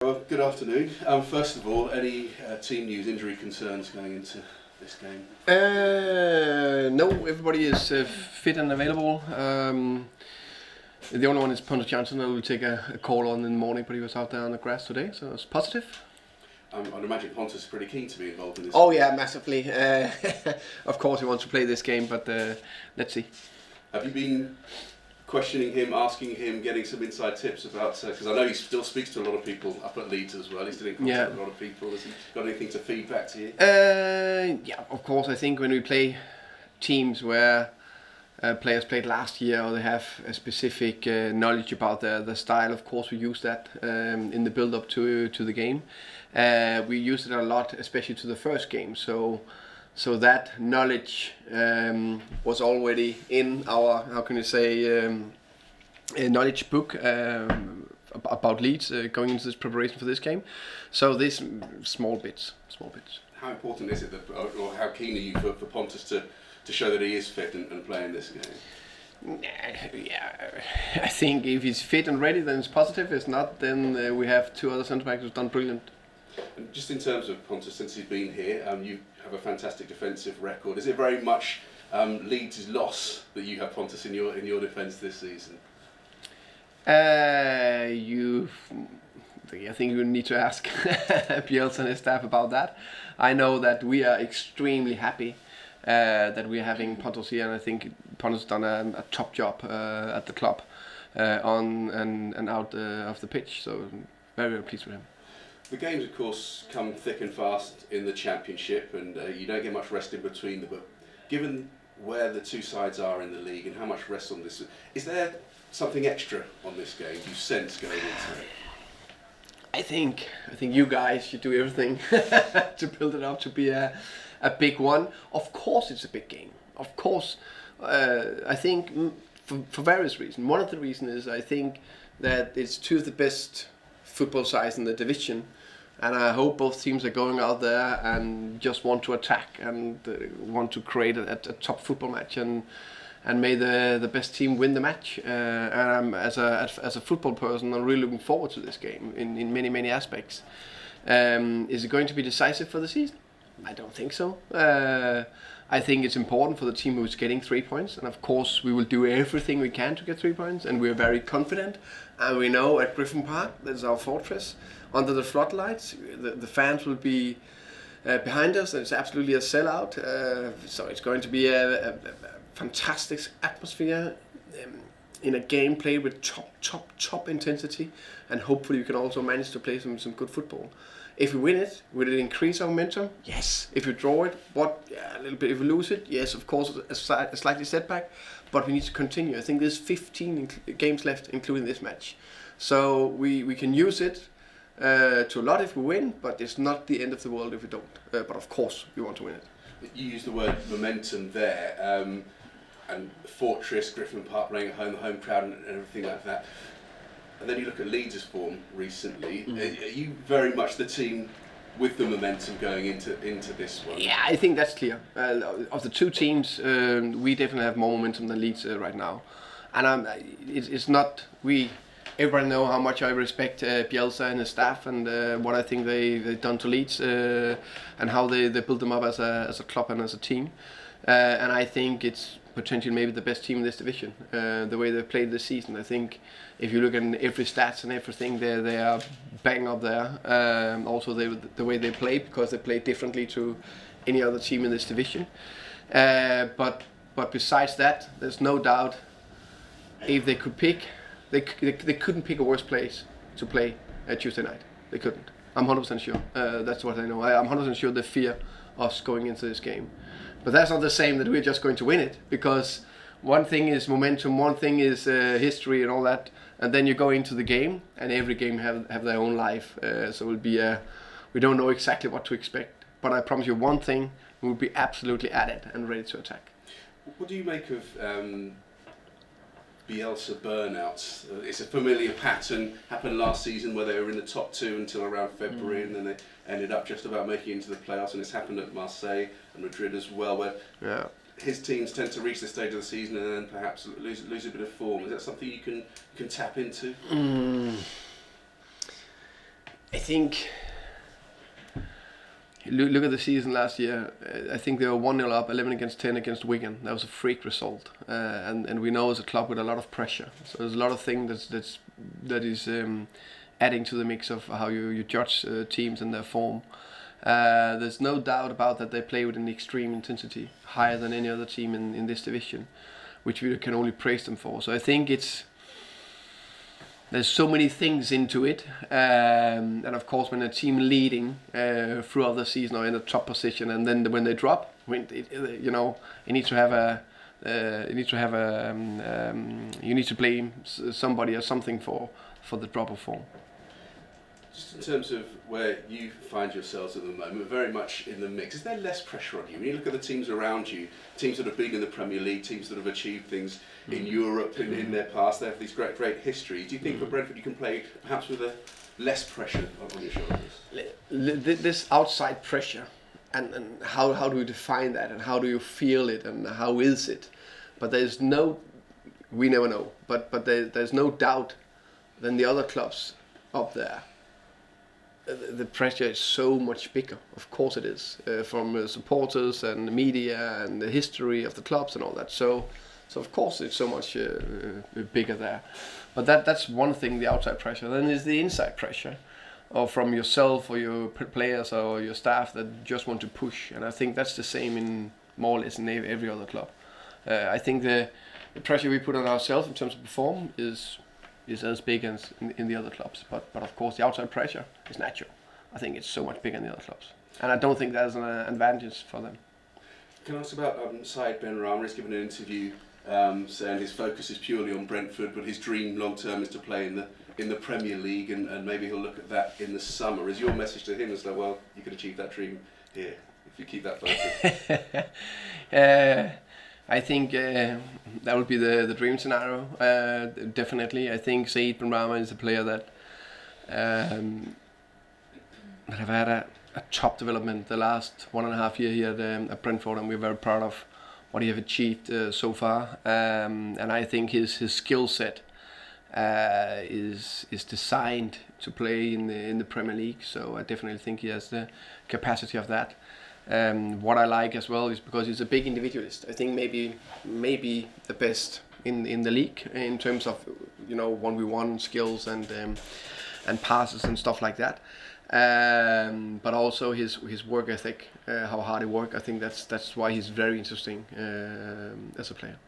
Well, good afternoon. First of all, any team news, injury concerns going into this game? No, everybody is fit and available. The only one is Pontus Jansson. I will take a call on in the morning, but he was out there on the grass today, so it's positive. I'd imagine Pontus is pretty keen to be involved in this. Oh yeah, massively. Of course he wants to play this game, but let's see. Have you been questioning him, asking him, getting some inside tips about, because I know he still speaks to a lot of people up at Leeds as well, he's still in contact with a lot of people. Has he got anything to feed back to you? Yeah, of course. I think when we play teams where players played last year or they have a specific knowledge about the style, of course we use that in the build-up to the game. We use it a lot, especially to the first game, so that knowledge was already in our, how can you say, knowledge book about Leeds going into this preparation for this game. So this small bits. How important is it that, or how keen are you for Pontus to show that he is fit and playing this game? Yeah, I think if he's fit and ready, then it's positive. If not, then we have two other centre backs who've done brilliant. And just in terms of Pontus, since he's been here, you have a fantastic defensive record. Is it very much Leeds' loss that you have Pontus in your defence this season? I think you need to ask Bielsa and his staff about that. I know that we are extremely happy that we're having Pontus here, and I think Pontus done a top job at the club on and out of the pitch. So very, very pleased with him. The games, of course, come thick and fast in the Championship, and you don't get much rest in between them. But given where the two sides are in the league and how much rest on this, is there something extra on this game you sense going into it? I think you guys should do everything to build it up to be a big one. Of course, it's a big game. Of course, I think for various reasons. One of the reasons is I think that it's two of the best football sides in the division. And I hope both teams are going out there and just want to attack and want to create a top football match and may the best team win the match. And I'm, as a football person, I'm really looking forward to this game in many aspects. Is it going to be decisive for the season? I don't think so. I think it's important for the team who's getting 3 points, and of course we will do everything we can to get 3 points, and we're very confident. And we know at Griffin Park, that's our fortress, under the floodlights, the fans will be behind us, and it's absolutely a sellout. So it's going to be a fantastic atmosphere in a game played with top intensity, and hopefully we can also manage to play some good football. If we win it, will it increase our momentum? Yes. If we draw it, a little bit. If we lose it, yes, of course, a slightly setback, but we need to continue. I think there's 15 games left, including this match. So we can use it to a lot if we win, but it's not the end of the world if we don't. But of course, we want to win it. You used the word momentum there, and Fortress, Griffin Park playing at home, the home crowd and everything like that. And then you look at Leeds' form recently. Are you very much the team with the momentum going into this one? Yeah, I think that's clear. Of the two teams, we definitely have more momentum than Leeds right now. And it's not everybody know how much I respect Bielsa and his staff and what I think they've done to Leeds and how they built them up as a club and as a team. And I think it's potentially maybe the best team in this division, the way they played this season. I think if you look at every stats and everything, they are bang up there. Also the way they play, because they play differently to any other team in this division. But besides that, there's no doubt if they could pick, they couldn't pick a worse place to play Tuesday night. They couldn't. I'm 100% sure. That's what I know. I'm 100% sure they fear us going into this game. But that's not the same that we're just going to win it, because one thing is momentum, one thing is history and all that, and then you go into the game, and every game have their own life. So it will be we don't know exactly what to expect, but I promise you one thing: we will be absolutely at it and ready to attack. What do you make of Bielsa burnouts? It's a familiar pattern. Happened last season where they were in the top two until around February, and then they ended up just about making it into the playoffs. And it's happened at Marseille and Madrid as well, where his teams tend to reach the stage of the season and then perhaps lose a bit of form. Is that something you can tap into? I think look at the season last year. I think they were 1-0 up, 11 against 10 against Wigan. That was a freak result, and we know as a club with a lot of pressure. So there's a lot of things that is adding to the mix of how you judge teams and their form. There's no doubt about that they play with an extreme intensity, higher than any other team in this division, which we can only praise them for. So I think there's so many things into it, and of course when a team leading throughout the season or in a top position, and then when they drop, you need to blame somebody or something for the drop of form. Just in terms of where you find yourselves at the moment, very much in the mix, is there less pressure on you? When you look at the teams around you, teams that are big in the Premier League, teams that have achieved things in Europe in their past, they have these great history. Do you think for Brentford you can play perhaps with a less pressure on your shoulders? This outside pressure, and how do you define that, and how do you feel it, and how is it? But we never know, but there's no doubt than the other clubs up there. The pressure is so much bigger. Of course it is, from supporters and the media and the history of the clubs and all that. So of course it's so much bigger there. But that's one thing, the outside pressure. Then there's the inside pressure, or from yourself or your players or your staff that just want to push. And I think that's the same in more or less in every other club. I think the pressure we put on ourselves in terms of perform is as big as in the other clubs, but of course the outside pressure is natural. I think it's so much bigger in the other clubs, and I don't think there's an advantage for them. Can I ask about Said Benrahma? He's given an interview saying his focus is purely on Brentford, but his dream long term is to play in the Premier League, and maybe he'll look at that in the summer. Is your message to him as though, well, you could achieve that dream here if you keep that focus? I think that would be the dream scenario. Definitely, I think Said Benrahma is a player that have had a top development the last 1.5 year here at Brentford, and we're very proud of what he have achieved so far. And I think his skill set is designed to play in the Premier League. So I definitely think he has the capacity of that. What I like as well is because he's a big individualist. I think maybe the best in the league in terms of 1v1 skills and passes and stuff like that. But also his work ethic, how hard he works. I think that's why he's very interesting as a player.